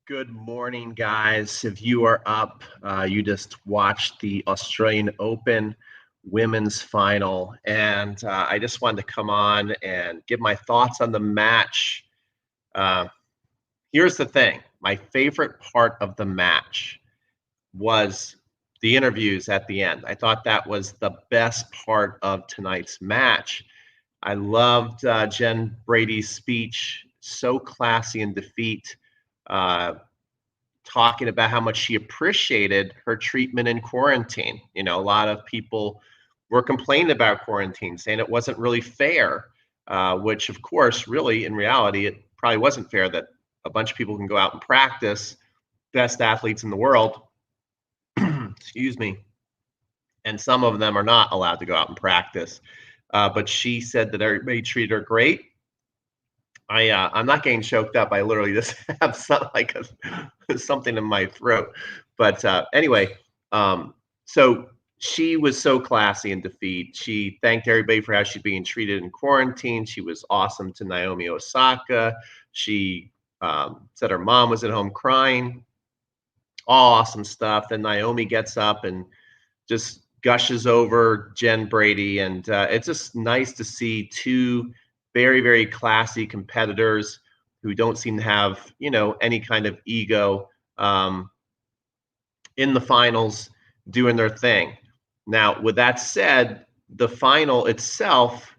Good morning, guys. If you are up, you just watched the Australian Open women's final. And I just wanted to come on and give my thoughts on the match. Uh, Here's the thing, my favorite part of the match was the interviews at the end. I thought that was the best part of tonight's match. I loved Jen Brady's speech, so classy in defeat. Uh, Talking about how much she appreciated her treatment in quarantine. A lot of people were complaining about quarantine, saying it wasn't really fair, which, of course, really, in reality, it probably wasn't fair that a bunch of people can go out and practice, best athletes in the world, excuse me, and some of them are not allowed to go out and practice. But she said that everybody treated her great. I'm not getting choked up. I literally just have something in my throat. But anyway, so she was so classy in defeat. She thanked everybody for how she's being treated in quarantine. She was awesome to Naomi Osaka. She said her mom was at home crying. All awesome stuff. Then Naomi gets up and just gushes over Jen Brady, and it's just nice to see two very, very classy competitors who don't seem to have any kind of ego in the finals doing their thing. Now, with that said, the final itself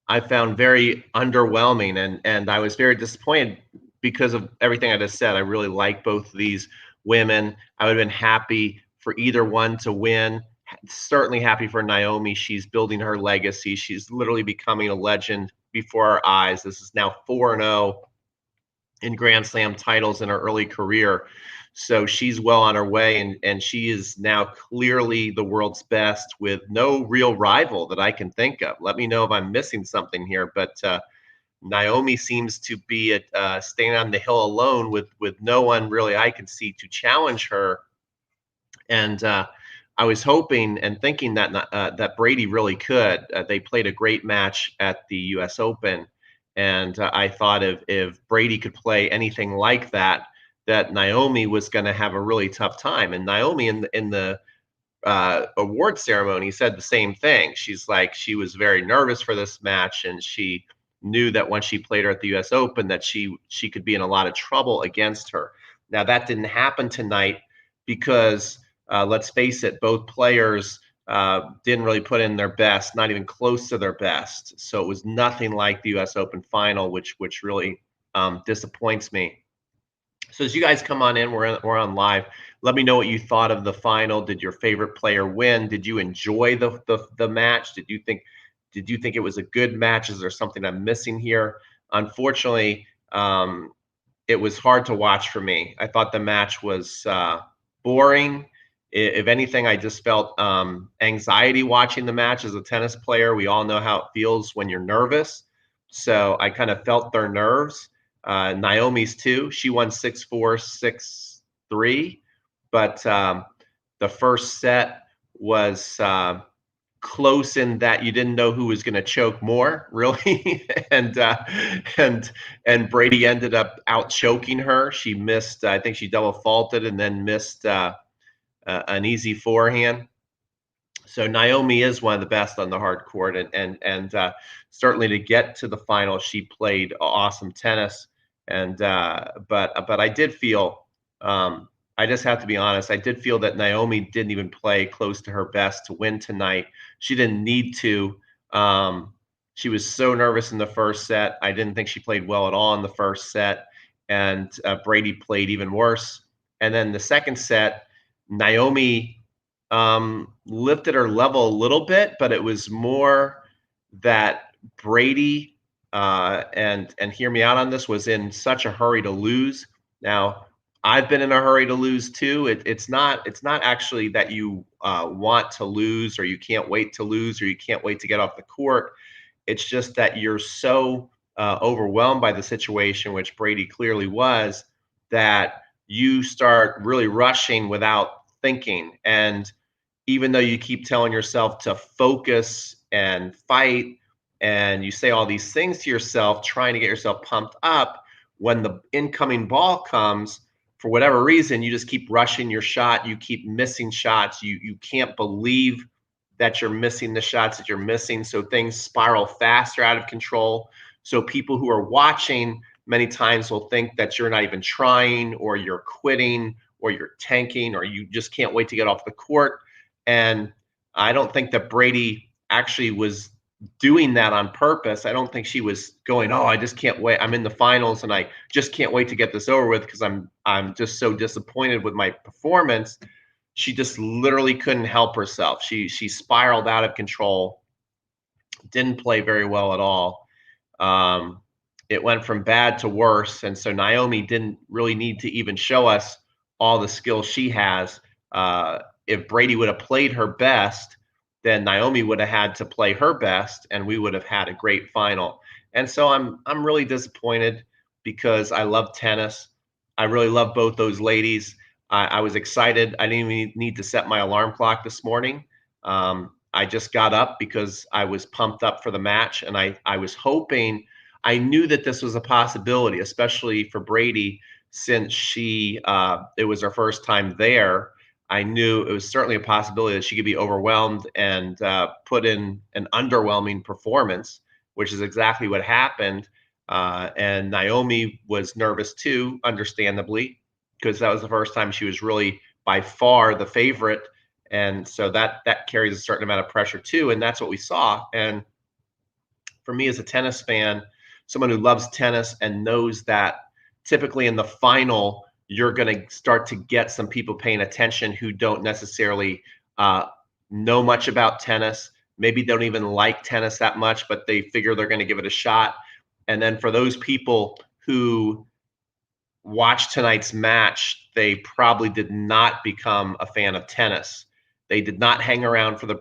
I found very underwhelming, and I was very disappointed because of everything I just said. I really like both of these women. I would have been happy for either one to win. Certainly happy for Naomi. She's building her legacy. She's literally becoming a legend before our eyes. This is now 4-0 in Grand Slam titles in her early career. So she's well on her way, and she is now clearly the world's best with no real rival that I can think of. Let me know if I'm missing something here, but Naomi seems to be staying on the hill alone with no one really I can see to challenge her. And I was hoping and thinking that Brady really could. They played a great match at the U.S. Open, and I thought if Brady could play anything like that, that Naomi was going to have a really tough time. And Naomi in the award ceremony said the same thing. She's like she was very nervous for this match, and she knew that once she played her at the U.S. Open, that she could be in a lot of trouble against her. Now that didn't happen tonight because let's face it, both players didn't really put in their best, not even close to their best. So it was nothing like the U.S. Open final, which really disappoints me. So as you guys come on in, we're on live. Let me know what you thought of the final. Did your favorite player win? Did you enjoy the match? Did you think it was a good match? Is there something I'm missing here? Unfortunately, it was hard to watch for me. I thought the match was boring. If anything, I just felt anxiety watching the match. As a tennis player, we all know how it feels when you're nervous. So I kind of felt their nerves. Naomi's too. She won 6-4, 6-3, but the first set was close in that you didn't know who was going to choke more, really, and Brady ended up out choking her. She missed. I think she double faulted and then missed an easy forehand. So Naomi is one of the best on the hard court, and certainly to get to the final, she played awesome tennis. And but I did feel, I just have to be honest, I did feel that Naomi didn't even play close to her best to win tonight. She didn't need to. She was so nervous in the first set. I didn't think she played well at all in the first set, and Brady played even worse. And then the second set, Naomi lifted her level a little bit, but it was more that Brady and hear me out on this, was in such a hurry to lose. Now I've been in a hurry to lose too. It's not actually that you want to lose or you can't wait to lose or you can't wait to get off the court. It's just that you're so overwhelmed by the situation, which Brady clearly was, that you start really rushing without thinking. And even though you keep telling yourself to focus and fight, and you say all these things to yourself, trying to get yourself pumped up, when the incoming ball comes, for whatever reason, you just keep rushing your shot. You keep missing shots. You can't believe that you're missing the shots that you're missing. So things spiral faster out of control. So people who are watching many times will think that you're not even trying, or you're quitting, or you're tanking, or you just can't wait to get off the court. And I don't think that Brady actually was doing that on purpose. I don't think she was going, "Oh, I just can't wait. I'm in the finals and I just can't wait to get this over with because I'm just so disappointed with my performance." She just literally couldn't help herself. She spiraled out of control, didn't play very well at all. Um, it went from bad to worse, and so Naomi didn't really need to even show us all the skills she has. If Brady would have played her best, then Naomi would have had to play her best, and we would have had a great final. And so I'm really disappointed because I love tennis. I really love both those ladies. I was excited. I didn't even need to set my alarm clock this morning. I just got up because I was pumped up for the match, and I was hoping. I knew that this was a possibility, especially for Brady, since it was her first time there. I knew it was certainly a possibility that she could be overwhelmed and put in an underwhelming performance, which is exactly what happened. And Naomi was nervous too, understandably, because that was the first time she was really by far the favorite, and so that carries a certain amount of pressure too, and that's what we saw. And for me as a tennis fan, someone who loves tennis and knows that typically in the final you're going to start to get some people paying attention who don't necessarily uh, know much about tennis, maybe don't even like tennis that much, but they figure they're going to give it a shot. And then for those people who watch tonight's match, they probably did not become a fan of tennis. They did not hang around for the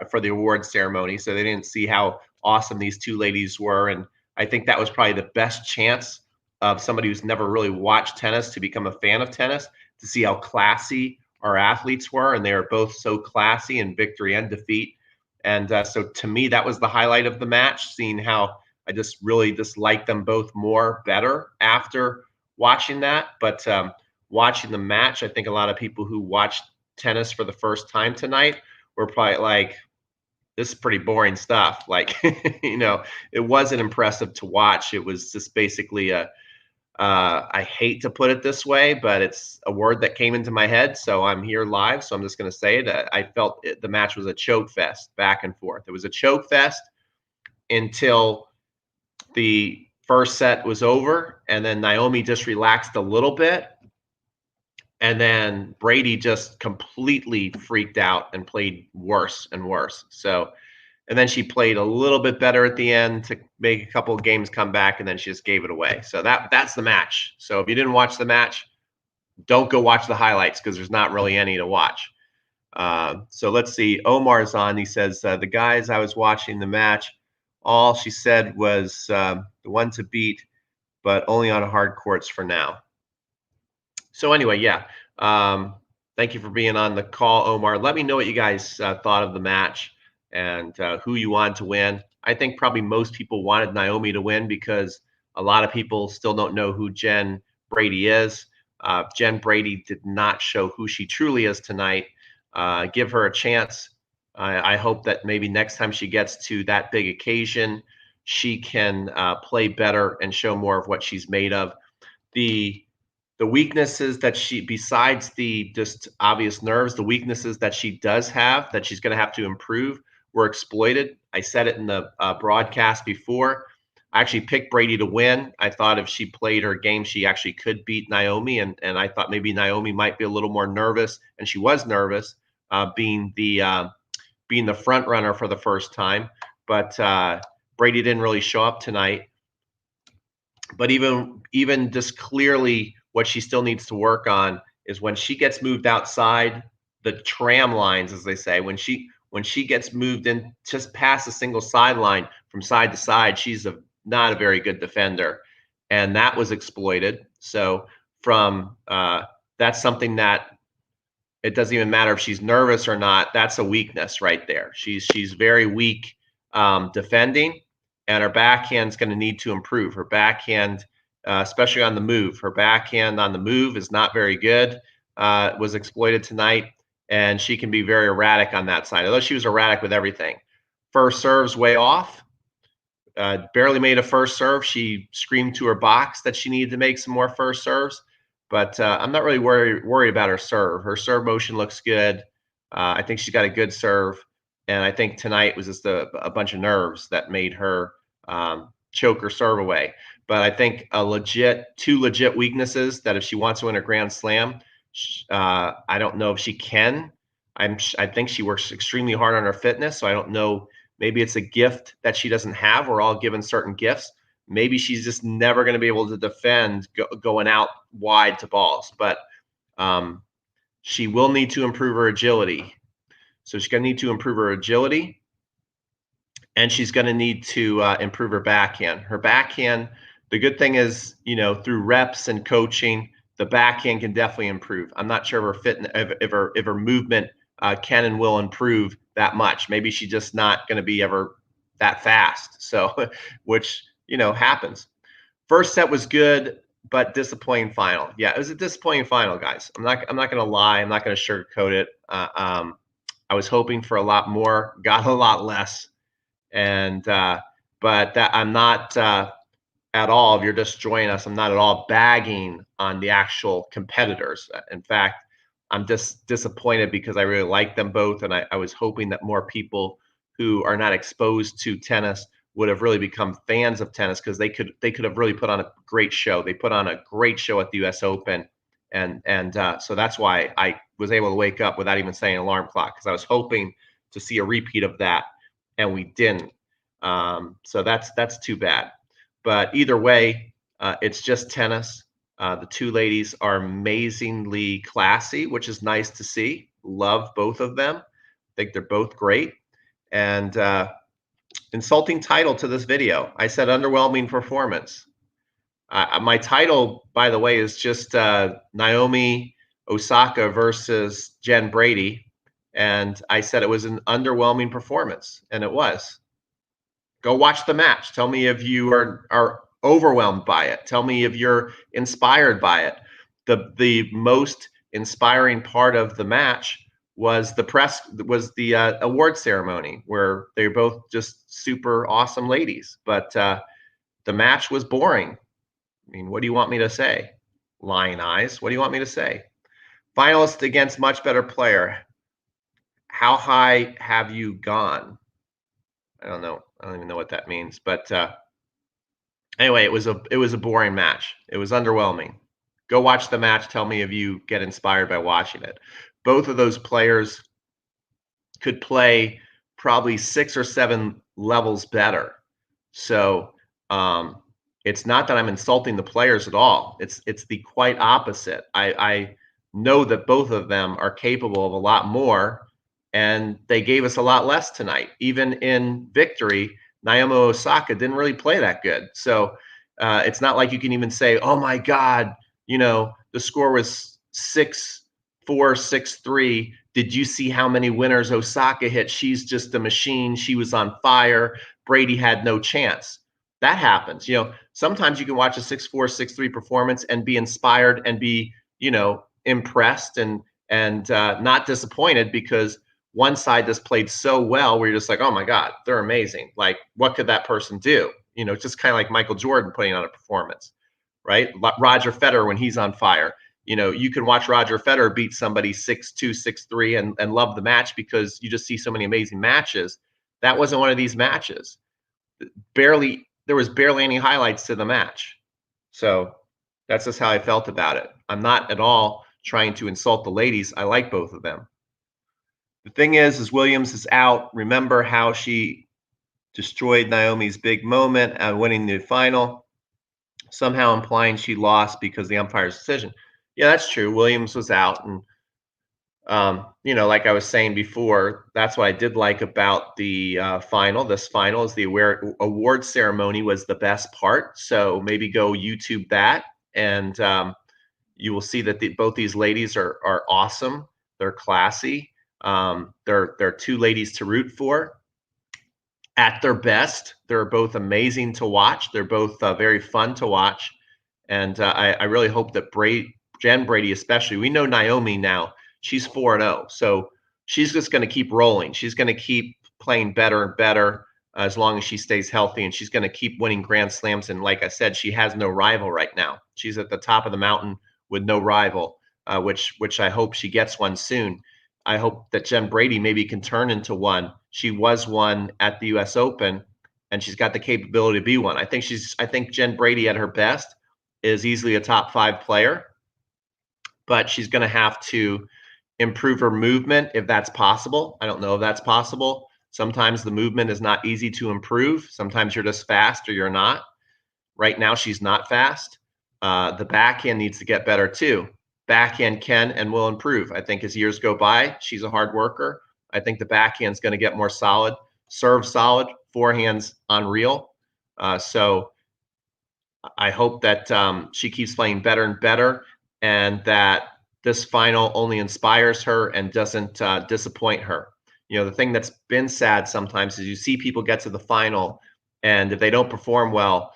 for the award ceremony, so they didn't see how awesome these two ladies were. And I think that was probably the best chance of somebody who's never really watched tennis to become a fan of tennis, to see how classy our athletes were, and they are both so classy in victory and defeat. And so to me, that was the highlight of the match, seeing how I just really just liked them both better after watching that. But watching the match, I think a lot of people who watched tennis for the first time tonight were probably like, this is pretty boring stuff. Like, it wasn't impressive to watch. It was just basically I hate to put it this way, but it's a word that came into my head. So I'm here live. So I'm just going to say it. I felt the match was a choke fest back and forth. It was a choke fest until the first set was over, and then Naomi just relaxed a little bit, and then Brady just completely freaked out and played worse and worse. So, and then she played a little bit better at the end to make a couple of games come back, and then she just gave it away. So that's the match. So if you didn't watch the match, don't go watch the highlights because there's not really any to watch. So let's see. Omar's on. He says, the guys I was watching the match, all she said was the one to beat, but only on hard courts for now. So anyway, yeah. Thank you for being on the call, Omar. Let me know what you guys thought of the match and who you want to win. I think probably most people wanted Naomi to win because a lot of people still don't know who Jen Brady is. Jen Brady did not show who she truly is tonight. Give her a chance. I hope that maybe next time she gets to that big occasion, she can play better and show more of what she's made of. The weaknesses that she, besides the just obvious nerves, the weaknesses that she does have that she's going to have to improve were exploited. I said it in the broadcast before. I actually picked Brady to win. I thought if she played her game, she actually could beat Naomi, and I thought maybe Naomi might be a little more nervous, and she was nervous, being the front runner for the first time. But Brady didn't really show up tonight. But even just clearly, what she still needs to work on is when she gets moved outside the tram lines, as they say, when she gets moved in just past a single sideline from side to side, she's not a very good defender, and that was exploited. So from that's something that it doesn't even matter if she's nervous or not. That's a weakness right there. She's very weak defending, and her backhand's going to need to improve. Her backhand especially on the move. Her backhand on the move is not very good. Was exploited tonight, and she can be very erratic on that side. Although she was erratic with everything. First serve's way off. Barely made a first serve. She screamed to her box that she needed to make some more first serves, but I'm not really worried about her serve. Her serve motion looks good. I think she's got a good serve, and I think tonight was just a bunch of nerves that made her choke her serve away. But I think two legit weaknesses that if she wants to win a Grand Slam, I don't know if she can. I think she works extremely hard on her fitness, so I don't know. Maybe it's a gift that she doesn't have. We're all given certain gifts. Maybe she's just never going to be able to defend going out wide to balls. But she will need to improve her agility. So she's going to need to improve her agility, and she's going to need to improve her backhand. Her backhand. The good thing is, through reps and coaching, the backhand can definitely improve. I'm not sure if her movement can and will improve that much. Maybe she's just not going to be ever that fast. So, which happens. First set was good, but disappointing final. Yeah, it was a disappointing final, guys. I'm not going to lie. I'm not going to sugarcoat it. I was hoping for a lot more, got a lot less, and but that I'm not at all. If you're just joining us, I'm not at all bagging on the actual competitors. In fact, I'm just disappointed because I really like them both, and I was hoping that more people who are not exposed to tennis would have really become fans of tennis, because they could have really put on a great show. They put on a great show at the U.S. Open, and so that's why I was able to wake up without even setting an alarm clock, because I was hoping to see a repeat of that, and we didn't. So that's too bad. But either way, it's just tennis. The two ladies are amazingly classy, which is nice to see. Love both of them. Think they're both great. And insulting title to this video. I said underwhelming performance. My title, by the way, is just Naomi Osaka versus Jen Brady. And I said it was an underwhelming performance, and it was. Go watch the match. Tell me if you are overwhelmed by it. Tell me if you're inspired by it. The most inspiring part of the match was the award ceremony, where they're both just super awesome ladies. But the match was boring. I mean, what do you want me to say? Lying eyes. What do you want me to say? Finalist against much better player. How high have you gone? I don't know. I don't even know what that means. But anyway, it was a boring match. It was underwhelming. Go watch the match. Tell me if you get inspired by watching it. Both of those players could play probably 6 or 7 levels better. So it's not that I'm insulting the players at all. It's the quite opposite. I know that both of them are capable of a lot more, and they gave us a lot less tonight. Even in victory, Naomi Osaka didn't really play that good. So it's not like you can even say, oh my God, the score was 6-4, 6-3. Did you see how many winners Osaka hit? She's just a machine. She was on fire. Brady had no chance. That happens. Sometimes you can watch a 6-4, 6-3 performance and be inspired and be, impressed and not disappointed, because one side just played so well where you're just like, oh my God, they're amazing. Like, what could that person do? Just kind of like Michael Jordan putting on a performance, right? Roger Federer, when he's on fire, you can watch Roger Federer beat somebody 6-2, 6-3 and love the match because you just see so many amazing matches. That wasn't one of these matches. There was barely any highlights to the match. So that's just how I felt about it. I'm not at all trying to insult the ladies. I like both of them. The thing is Williams is out. Remember how she destroyed Naomi's big moment at winning the final, somehow implying she lost because of the umpire's decision. Yeah, that's true. Williams was out, and like I was saying before, that's what I did like about the final. This final is the award ceremony was the best part. So maybe go YouTube that, and you will see that both these ladies are awesome. They're classy. They're two ladies to root for. At their best, they're both amazing to watch. They're both very fun to watch. And I really hope that Jen Brady, especially, we know Naomi now, she's 4-0. So she's just going to keep rolling. She's going to keep playing better and better as long as she stays healthy. And she's going to keep winning Grand Slams. And like I said, she has no rival right now. She's at the top of the mountain with no rival, which I hope she gets one soon. I hope that Jen Brady maybe can turn into one. She was one at the U.S. Open, and she's got the capability to be one. I think Jen Brady at her best is easily a top 5 player, but she's going to have to improve her movement if that's possible. I don't know if that's possible. Sometimes the movement is not easy to improve. Sometimes you're just fast or you're not. Right now, she's not fast. The backhand needs to get better too. Backhand can and will improve. I think as years go by, she's a hard worker. I think the backhand's going to get more solid, serve solid, forehand's unreal. So I hope that she keeps playing better and better, and that this final only inspires her and doesn't disappoint her. You know, the thing that's been sad sometimes is you see people get to the final, and if they don't perform well,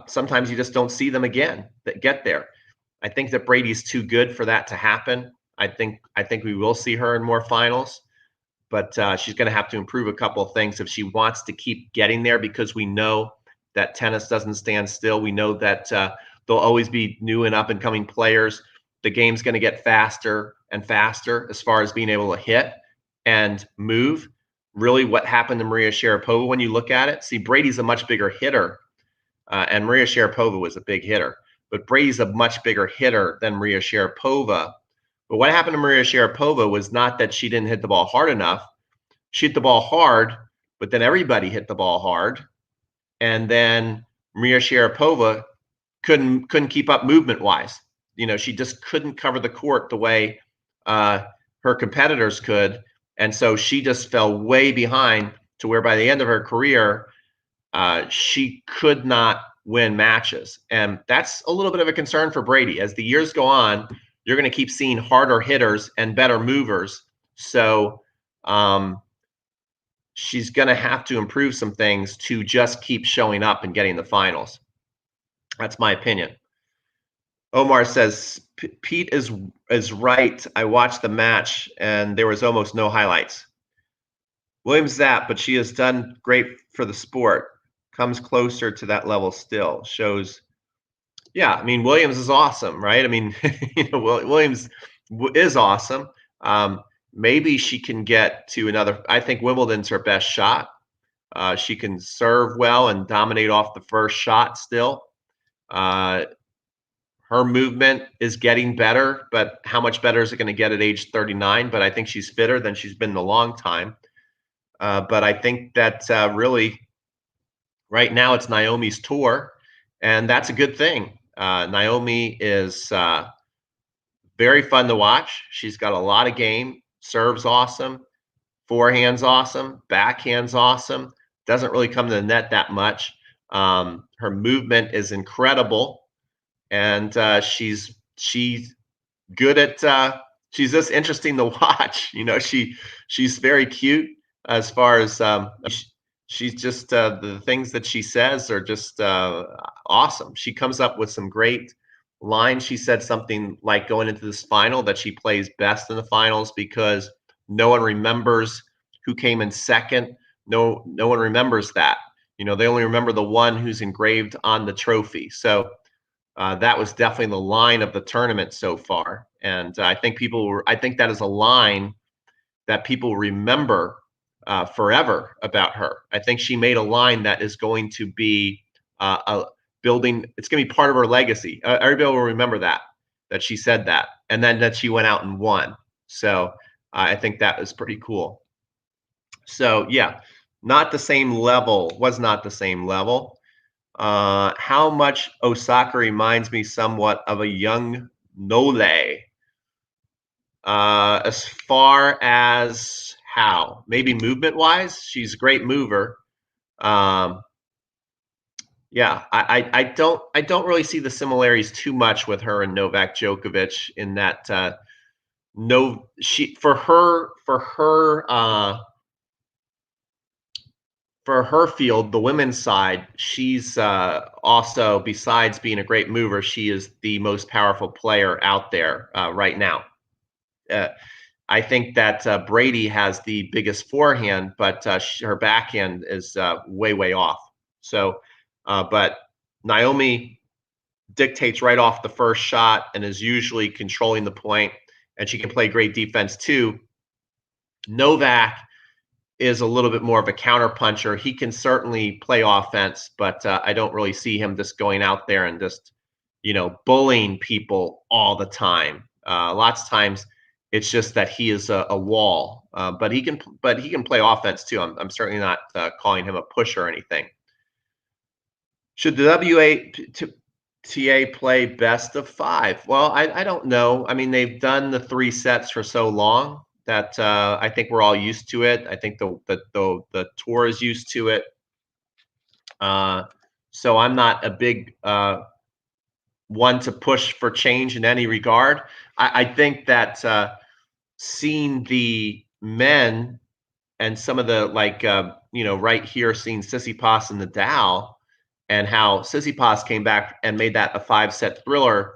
sometimes you just don't see them again that get there. I think that Brady's too good for that to happen. I think we will see her in more finals, but she's going to have to improve a couple of things if she wants to keep getting there, because we know that tennis doesn't stand still. We know that there'll always be new and up and coming players. The game's going to get faster and faster as far as being able to hit and move. Really, what happened to Maria Sharapova, when you look at it, see, Brady's a much bigger hitter, and Maria Sharapova was a big hitter, but Brady's a much bigger hitter than Maria Sharapova. But what happened to Maria Sharapova was not that she didn't hit the ball hard enough. She hit the ball hard, but then everybody hit the ball hard. And then Maria Sharapova couldn't keep up movement wise. You know, she just couldn't cover the court the way her competitors could, and so she just fell way behind to where by the end of her career, she could not win matches, and that's a little bit of a concern for Brady. As the years go on, you're going to keep seeing harder hitters and better movers. So she's going to have to improve some things to just keep showing up and getting the finals. That's my opinion. Omar says Pete is right. I watched the match and there was almost no highlights. Williams that, but she has done great for the sport. Comes closer to that level still. Shows, yeah. I mean, Williams is awesome, right? I mean, Williams is awesome. Maybe she can get to another. I think Wimbledon's her best shot. She can serve well and dominate off the first shot still. Her movement is getting better, but how much better is it going to get at age 39? But I think she's fitter than she's been in a long time. But I think that really right now it's Naomi's tour, and that's a good thing. Naomi is very fun to watch. She's got a lot of game, serves awesome, forehand's awesome, backhand's awesome. Doesn't really come to the net that much. Her movement is incredible, and she's good at. She's just interesting to watch. You know, she's very cute as far as she's just the things that she says are just awesome. She comes up with some great lines. She said something like going into this final that she plays best in the finals because no one remembers who came in second. No one remembers that. You know, they only remember the one who's engraved on the trophy. So that was definitely the line of the tournament so far, and I think that is a line that people remember forever about her. I think she made a line that is going to be a building. It's going to be part of her legacy. Everybody will remember that she said that, and then that she went out and won. So I think that was pretty cool. So yeah, not the same level. Was not the same level. How much Osaka reminds me somewhat of a young Nole. As far as how, maybe movement wise, she's a great mover. Yeah, I don't really see the similarities too much with her and Novak Djokovic in that for her for her field, the women's side, she's also, besides being a great mover, she is the most powerful player out there right now. Uh, I think that Brady has the biggest forehand, but her backhand is way, way off. So, but Naomi dictates right off the first shot and is usually controlling the point, and she can play great defense too. Novak is a little bit more of a counterpuncher. He can certainly play offense, but I don't really see him just going out there and just, bullying people all the time. Lots of times, it's just that he is a wall, but he can play offense too. I'm certainly not calling him a pusher or anything. Should the WTA play best of five? Well, I don't know. I mean, they've done the three sets for so long that I think we're all used to it. I think the tour is used to it. So I'm not a big one to push for change in any regard. I think that seeing the men and some of the right here, seeing Tsitsipas and Nadal, and how Tsitsipas came back and made that a 5-set thriller.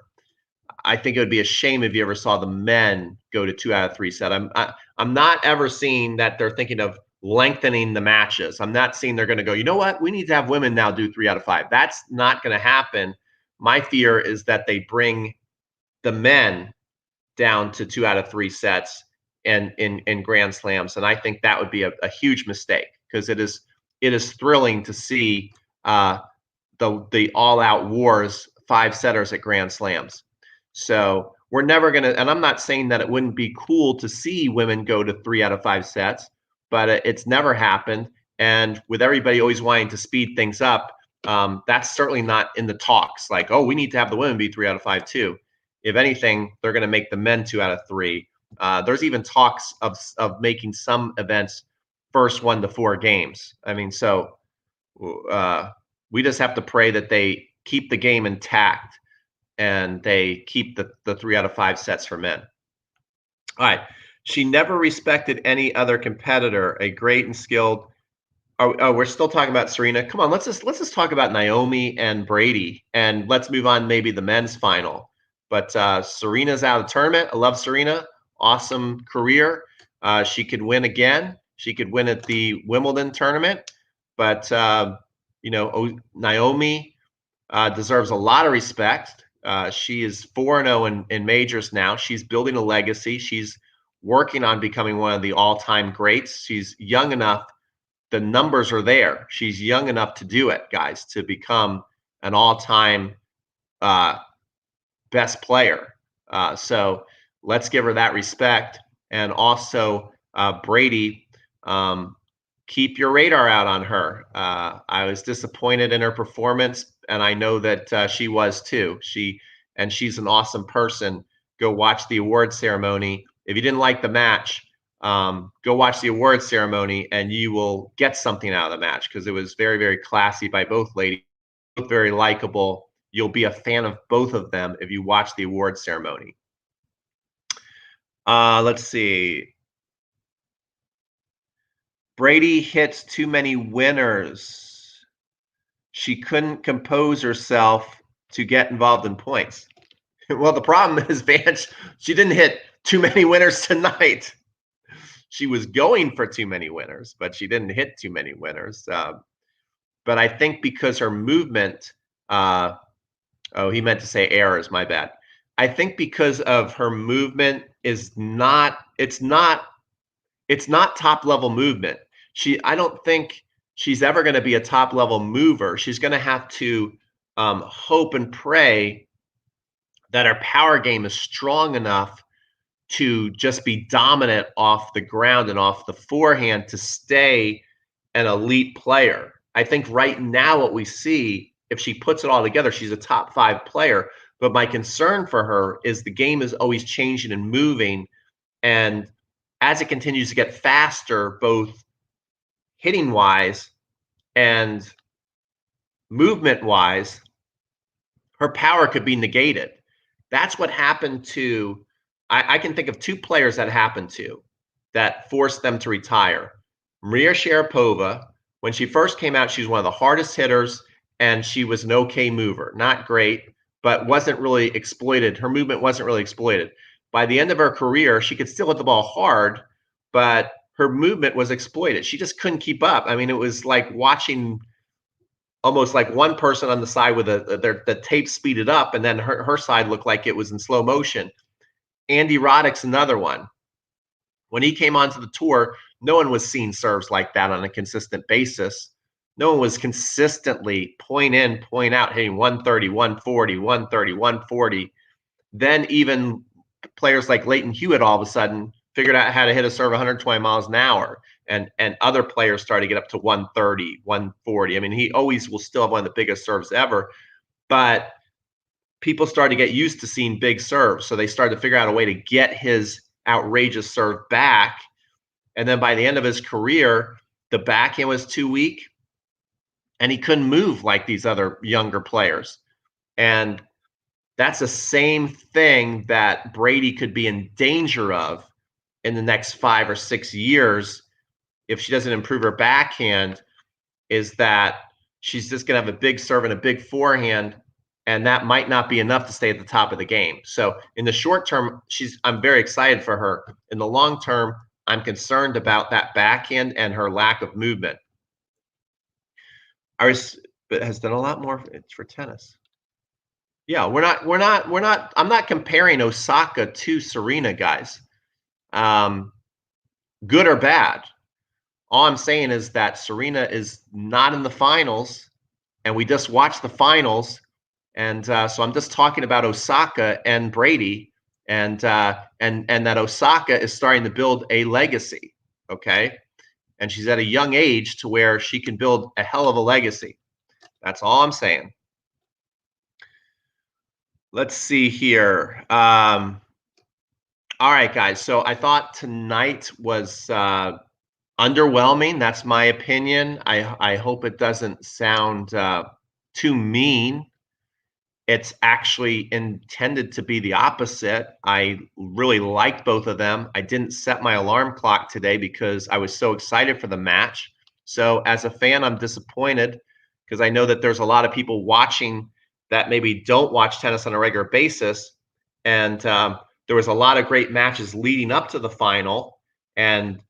I think it would be a shame if you ever saw the men go to 2 out of 3 set. I'm not ever seeing that they're thinking of lengthening the matches. I'm not seeing they're going to go, you know what, we need to have women now do 3 out of 5. That's not going to happen. My fear is that they bring the men down to 2 out of 3 sets and in Grand Slams, and I think that would be a huge mistake, because it is thrilling to see the all-out wars 5-setters at Grand Slams. So we're never going to, and I'm not saying that it wouldn't be cool to see women go to 3 out of 5 sets, but it's never happened. And with everybody always wanting to speed things up, that's certainly not in the talks. Like, oh, we need to have the women be 3 out of 5 too. If anything, they're going to make the men 2 out of 3. There's even talks of making some events first 1 to 4 games. I mean, so we just have to pray that they keep the game intact and they keep the 3 out of 5 sets for men. All right. She never respected any other competitor. A great and skilled. Oh, we're still talking about Serena. Come on, let's just talk about Naomi and Brady, and let's move on maybe the men's final. But Serena's out of the tournament. I love Serena. Awesome career. She could win again. She could win at the Wimbledon tournament. But Naomi deserves a lot of respect. She is 4-0 in majors now. She's building a legacy. She's working on becoming one of the all-time greats. She's young enough. The numbers are there. She's young enough to do it, guys, to become an all-time best player. So let's give her that respect. And also, Brady, keep your radar out on her. I was disappointed in her performance, and I know that she was too. She's an awesome person. Go watch the award ceremony. If you didn't like the match, go watch the award ceremony, and you will get something out of the match, because it was very, very classy by both ladies, both very likable. You'll be a fan of both of them if you watch the award ceremony. Let's see. Brady hits too many winners. She couldn't compose herself to get involved in points. Well, the problem is, Vance, she didn't hit too many winners tonight. She was going for too many winners, but she didn't hit too many winners. But I think because her movement, he meant to say errors, my bad. I think because of her movement it's not top level movement. I don't think she's ever going to be a top level mover. She's going to have to hope and pray that her power game is strong enough to just be dominant off the ground and off the forehand to stay an elite player. I think right now what we see, if she puts it all together, she's a top 5 player. But my concern for her is the game is always changing and moving. And as it continues to get faster, both hitting wise and movement wise, her power could be negated. That's what happened to, I can think of 2 players that happened to that forced them to retire. Maria Sharapova When she first came out, she was one of the hardest hitters, and she was an okay mover. Not great, but wasn't really exploited. Her movement wasn't really exploited. By the end of her career, she could still hit the ball hard, but her movement was exploited. She just couldn't keep up. I mean, it was like watching almost like one person on the side with the tape speeded up, and then her side looked like it was in slow motion. Andy Roddick's another one. When he came onto the tour, no one was seeing serves like that on a consistent basis. No one was consistently point in, point out, hitting 130, 140, 130, 140. Then even players like Leighton Hewitt all of a sudden figured out how to hit a serve 120 miles an hour. And other players started to get up to 130, 140. I mean, he always will still have one of the biggest serves ever, but people started to get used to seeing big serves. So they started to figure out a way to get his outrageous serve back. And then by the end of his career, the backhand was too weak and he couldn't move like these other younger players. And that's the same thing that Brady could be in danger of in the next 5 or 6 years if she doesn't improve her backhand, is that she's just going to have a big serve and a big forehand, and that might not be enough to stay at the top of the game. So in the short term, I'm very excited for her. In the long term, I'm concerned about that backhand and her lack of movement. But has done a lot more for tennis. Yeah, I'm not comparing Osaka to Serena, guys. Good or bad. All I'm saying is that Serena is not in the finals, and we just watched the finals, and so I'm just talking about Osaka and Brady, and that Osaka is starting to build a legacy, okay? And she's at a young age to where she can build a hell of a legacy. That's all I'm saying. Let's see here. All right, guys. So I thought tonight was underwhelming. That's my opinion. I hope it doesn't sound too mean. It's actually intended to be the opposite. I really liked both of them. I didn't set my alarm clock today because I was so excited for the match. So as a fan, I'm disappointed because I know that there's a lot of people watching that maybe don't watch tennis on a regular basis. And there was a lot of great matches leading up to the final, and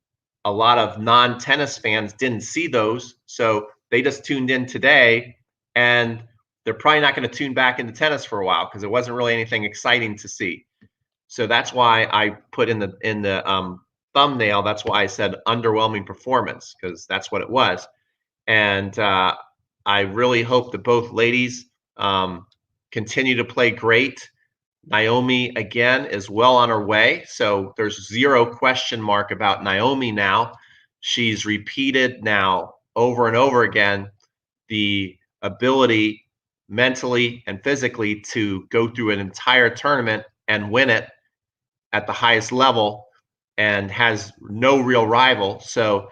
a lot of non-tennis fans didn't see those. So they just tuned in today, and they're probably not going to tune back into tennis for a while because it wasn't really anything exciting to see. So that's why I put in the thumbnail. That's why I said underwhelming performance, because that's what it was. And I really hope that both ladies continue to play great. Naomi again is well on her way, so there's zero question mark about Naomi now. She's repeated now over and over again the ability mentally and physically to go through an entire tournament and win it at the highest level, and has no real rival. So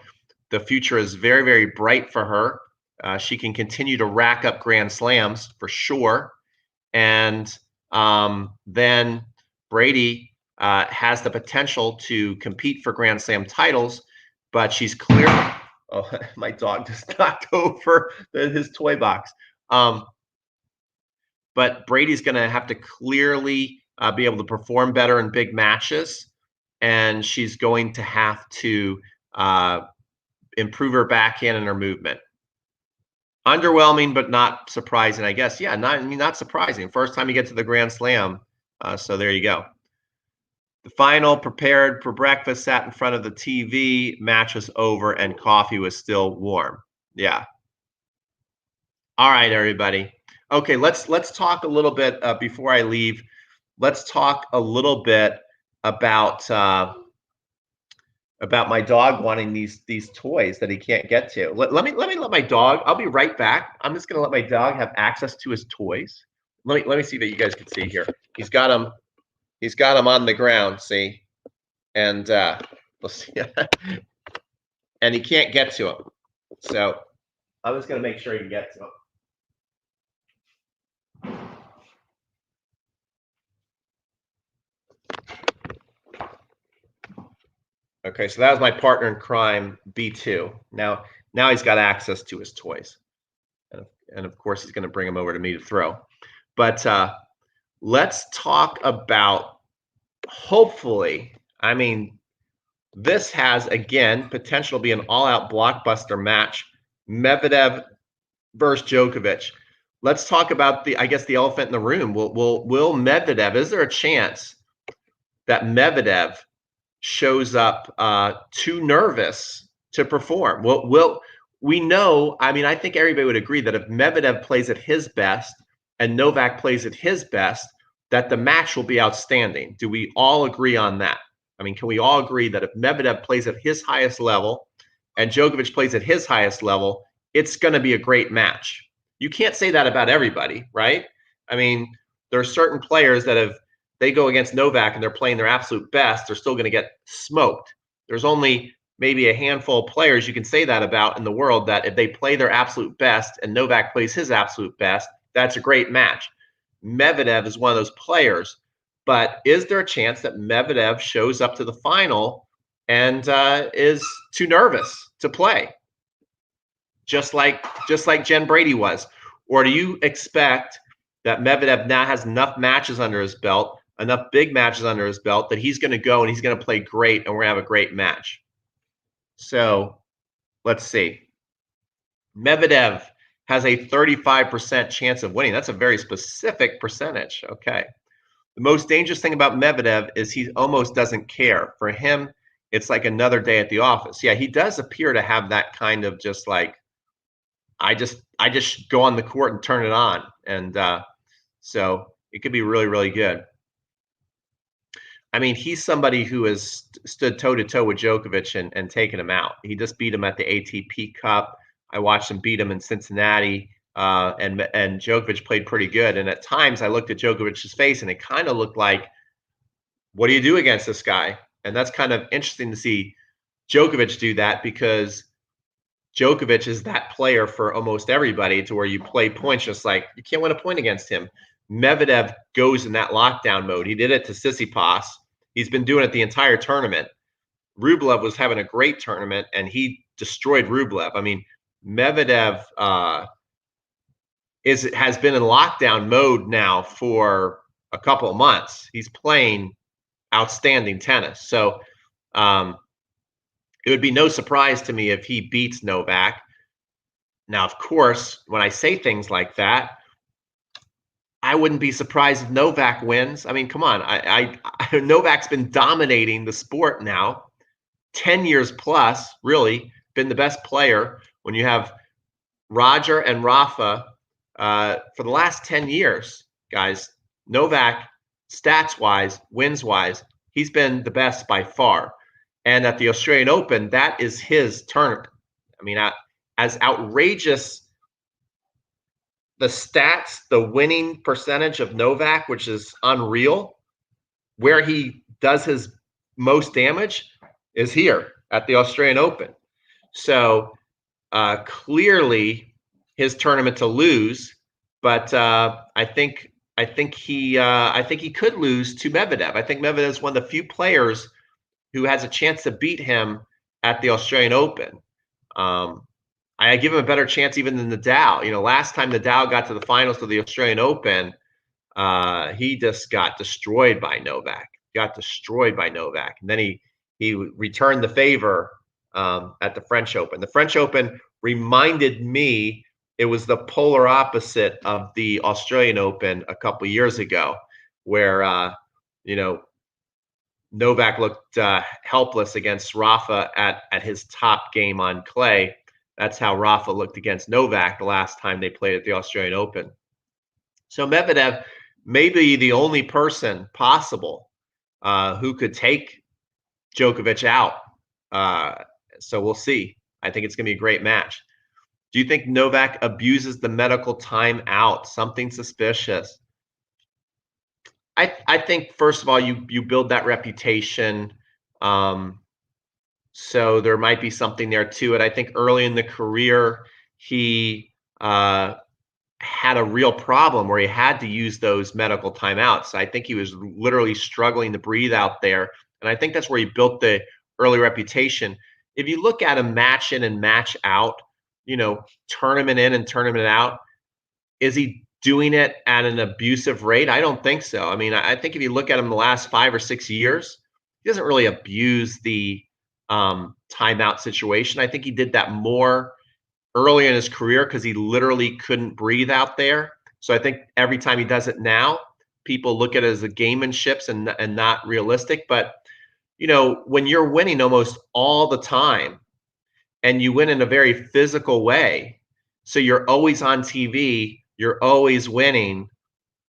the future is very, very bright for her. She can continue to rack up Grand Slams for sure. And then Brady has the potential to compete for Grand Slam titles, but she's clear. Oh, my dog just knocked over his toy box. But Brady's going to have to clearly be able to perform better in big matches, and she's going to have to improve her backhand and her movement. Underwhelming, but not surprising, I guess. Yeah, not surprising. First time you get to the Grand Slam, so there you go. The final, prepared for breakfast, sat in front of the TV, match was over, and coffee was still warm. Yeah. All right, everybody. Okay, let's talk a little bit before I leave. Let's talk a little bit about my dog wanting these toys that he can't get to. Let me let my dog. I'll be right back. I'm just gonna let my dog have access to his toys. Let me see that you guys can see here. He's got them. He's got them on the ground. See, and let's see. And he can't get to them. So I'm just gonna make sure he can get to them. Okay, so that was my partner in crime, B2. Now, Now he's got access to his toys. And of course, he's going to bring them over to me to throw. But let's talk about, hopefully, I mean, this has, again, potential to be an all-out blockbuster match. Medvedev versus Djokovic. Let's talk about I guess, the elephant in the room. Will Medvedev, is there a chance that Medvedev shows up too nervous to perform? We know, I mean, I think everybody would agree that if Medvedev plays at his best and Novak plays at his best, that the match will be outstanding. Do we all agree on that? I mean, can we all agree that if Medvedev plays at his highest level and Djokovic plays at his highest level, it's going to be a great match? You can't say that about everybody, right? I mean, there are certain players that if they go against Novak and they're playing their absolute best, they're still going to get smoked. There's only maybe a handful of players you can say that about in the world, that if they play their absolute best and Novak plays his absolute best, that's a great match. Medvedev is one of those players. But is there a chance that Medvedev shows up to the final and is too nervous to play, just like Jen Brady was? Or do you expect that Medvedev now has enough matches under his belt, enough big matches under his belt, that he's going to go and he's going to play great and we're going to have a great match? So let's see. Medvedev has a 35% chance of winning. That's a very specific percentage. Okay. The most dangerous thing about Medvedev is he almost doesn't care. For him, it's like another day at the office. Yeah, he does appear to have that kind of just like, I just go on the court and turn it on. And so it could be really, really good. I mean, he's somebody who has stood toe-to-toe with Djokovic and taken him out. He just beat him at the ATP Cup. I watched him beat him in Cincinnati, and Djokovic played pretty good. And at times I looked at Djokovic's face and it kind of looked like, what do you do against this guy? And that's kind of interesting to see Djokovic do that, because Djokovic is that player for almost everybody, to where you play points just like you can't win a point against him. Medvedev goes in that lockdown mode. He did it to Tsitsipas. He's been doing it the entire tournament. Rublev was having a great tournament, and he destroyed Rublev. I mean, Medvedev has been in lockdown mode now for a couple of months. He's playing outstanding tennis. So it would be no surprise to me if he beats Novak. Now, of course, when I say things like that, I wouldn't be surprised if Novak wins. I mean, come on. Novak's been dominating the sport now, 10 years plus, really been the best player. When you have Roger and Rafa for the last 10 years, guys, Novak, stats-wise, wins-wise, he's been the best by far. And at the Australian Open, that is his tournament. I mean, as outrageous the stats, the winning percentage of Novak, which is unreal, where he does his most damage is here at the Australian Open. So clearly his tournament to lose, but I think he could lose to Medvedev. I think Medvedev is one of the few players who has a chance to beat him at the Australian Open. I give him a better chance even than Nadal. You know, last time Nadal got to the finals of the Australian Open, he just got destroyed by Novak. And then he returned the favor at the French Open. The French Open reminded me, it was the polar opposite of the Australian Open a couple of years ago, where Novak looked helpless against Rafa at his top game on clay. That's how Rafa looked against Novak the last time they played at the Australian Open. So Medvedev may be the only person possible who could take Djokovic out. So we'll see. I think it's going to be a great match. Do you think Novak abuses the medical timeout? Something suspicious? I think, first of all, you build that reputation. So there might be something there to it. I think early in the career, he had a real problem where he had to use those medical timeouts. I think he was literally struggling to breathe out there. And I think that's where he built the early reputation. if you look at him match in and match out, tournament in and tournament out, is he doing it at an abusive rate? I don't think so. I mean, I think if you look at him the last 5 or 6 years, he doesn't really abuse the timeout situation. I think he did that more early in his career because he literally couldn't breathe out there. So I think every time he does it now, people look at it as a gamemanship and not realistic. But when you're winning almost all the time and you win in a very physical way, so you're always on TV, you're always winning,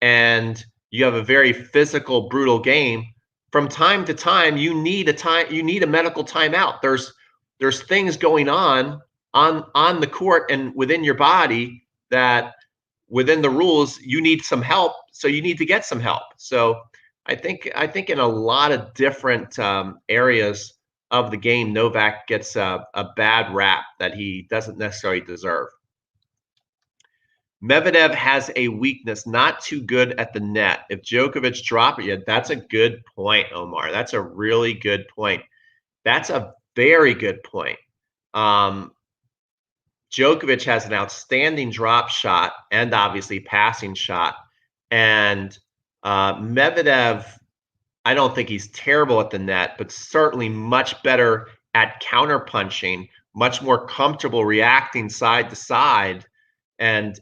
and you have a very physical, brutal game. From time to time, you need a medical timeout. There's things going on the court and within your body that within the rules you need some help, so you need to get some help. So I think in a lot of different areas of the game, Novak gets a bad rap that he doesn't necessarily deserve. Medvedev has a weakness, not too good at the net. If Djokovic drop it, yeah, that's a good point, Omar. That's a really good point. That's a very good point. Djokovic has an outstanding drop shot and obviously passing shot. And Medvedev, I don't think he's terrible at the net, but certainly much better at counterpunching, much more comfortable reacting side to side and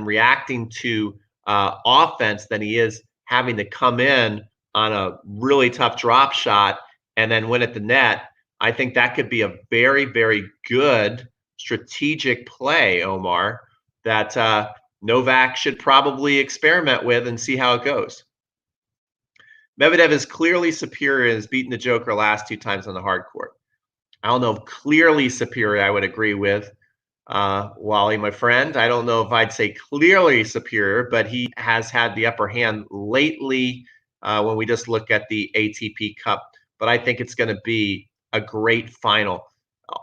reacting to offense than he is having to come in on a really tough drop shot and then win at the net. I think that could be a very, very good strategic play, Omar, that Novak should probably experiment with and see how it goes. Medvedev is clearly superior and has beaten the Joker last 2 times on the hard court. I don't know if clearly superior I would agree with, Wally, my friend. I don't know if I'd say clearly superior, but he has had the upper hand lately when we just look at the ATP Cup. But I think it's going to be a great final.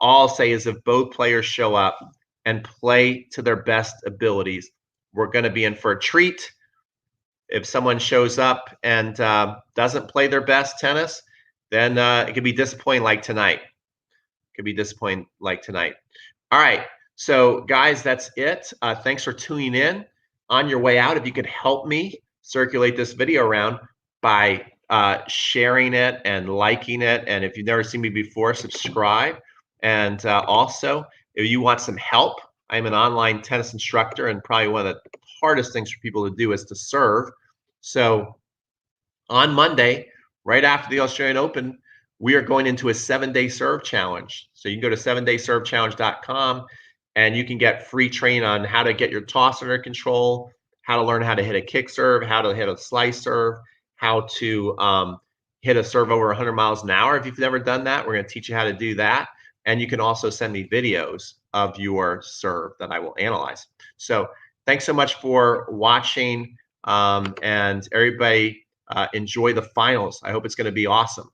All I'll say is if both players show up and play to their best abilities, we're going to be in for a treat. If someone shows up and doesn't play their best tennis, then it could be disappointing like tonight. All right. So, guys, that's it. Thanks for tuning in. On your way out, if you could help me circulate this video around by sharing it and liking it. And if you've never seen me before, subscribe. And also, if you want some help, I'm an online tennis instructor, and probably one of the hardest things for people to do is to serve. So on Monday, right after the Australian Open, we are going into a 7-day serve challenge. So you can go to 7dayservechallenge.com and you can get free training on how to get your toss under control, how to learn how to hit a kick serve, how to hit a slice serve, how to hit a serve over 100 miles an hour. If you've never done that, we're going to teach you how to do that. And you can also send me videos of your serve that I will analyze. So thanks so much for watching, and everybody enjoy the finals. I hope it's going to be awesome.